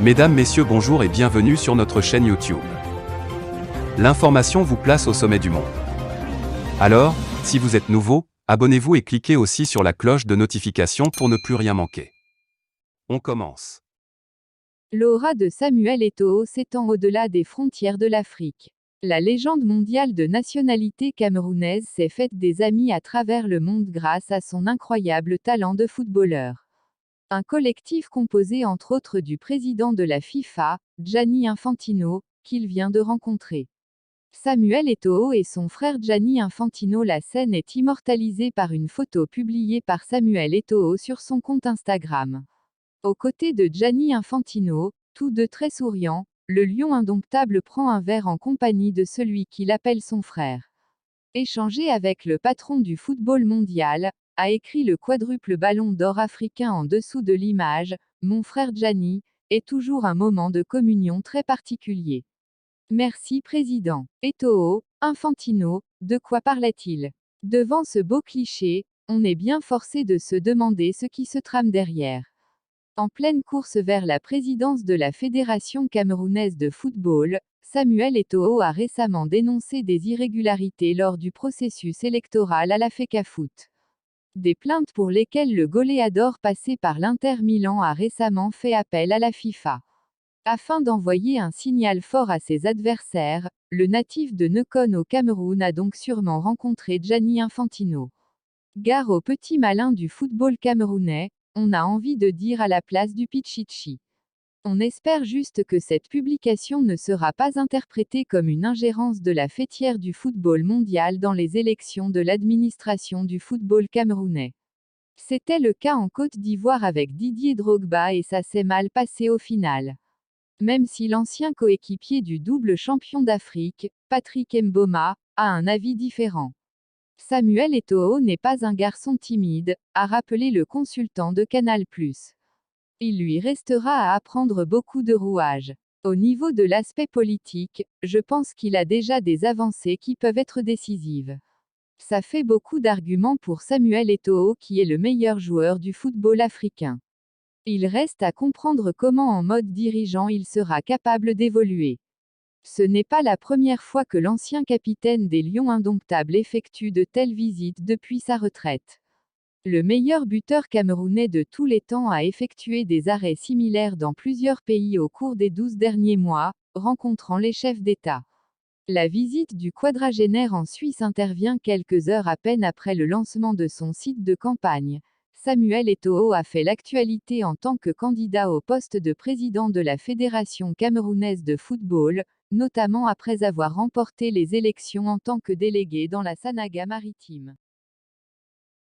Mesdames, Messieurs, bonjour et bienvenue sur notre chaîne YouTube. L'information vous place au sommet du monde. Alors, si vous êtes nouveau, abonnez-vous et cliquez aussi sur la cloche de notification pour ne plus rien manquer. On commence. L'aura de Samuel Eto'o s'étend au-delà des frontières de l'Afrique. La légende mondiale de nationalité camerounaise s'est faite des amis à travers le monde grâce à son incroyable talent de footballeur. Un collectif composé entre autres du président de la FIFA, Gianni Infantino, qu'il vient de rencontrer. Samuel Eto'o et son frère Gianni Infantino. La scène est immortalisée par une photo publiée par Samuel Eto'o sur son compte Instagram. Aux côtés de Gianni Infantino, tous deux très souriants, le lion indomptable prend un verre en compagnie de celui qu'il appelle son frère. Échanger avec le patron du football mondial, a écrit le quadruple ballon d'or africain en dessous de l'image, mon frère Gianni, est toujours un moment de communion très particulier. Merci président. Eto'o, Infantino, de quoi parlait-il? Devant ce beau cliché, on est bien forcé de se demander ce qui se trame derrière. En pleine course vers la présidence de la Fédération camerounaise de football, Samuel Eto'o a récemment dénoncé des irrégularités lors du processus électoral à la FECAFOOT. Des plaintes pour lesquelles le goléador passé par l'Inter Milan a récemment fait appel à la FIFA. Afin d'envoyer un signal fort à ses adversaires, le natif de Nekon au Cameroun a donc sûrement rencontré Gianni Infantino. Gare au petit malin du football camerounais, on a envie de dire à la place du Pichichi. On espère juste que cette publication ne sera pas interprétée comme une ingérence de la fêtière du football mondial dans les élections de l'administration du football camerounais. C'était le cas en Côte d'Ivoire avec Didier Drogba et ça s'est mal passé au final. Même si l'ancien coéquipier du double champion d'Afrique, Patrick Mboma, a un avis différent. Samuel Eto'o n'est pas un garçon timide, a rappelé le consultant de Canal+. Il lui restera à apprendre beaucoup de rouages. Au niveau de l'aspect politique, je pense qu'il a déjà des avancées qui peuvent être décisives. Ça fait beaucoup d'arguments pour Samuel Eto'o qui est le meilleur joueur du football africain. Il reste à comprendre comment en mode dirigeant il sera capable d'évoluer. Ce n'est pas la première fois que l'ancien capitaine des Lions indomptables effectue de telles visites depuis sa retraite. Le meilleur buteur camerounais de tous les temps a effectué des arrêts similaires dans plusieurs pays au cours des 12 derniers mois, rencontrant les chefs d'État. La visite du quadragénaire en Suisse intervient quelques heures à peine après le lancement de son site de campagne. Samuel Eto'o a fait l'actualité en tant que candidat au poste de président de la Fédération camerounaise de football, notamment après avoir remporté les élections en tant que délégué dans la Sanaga maritime.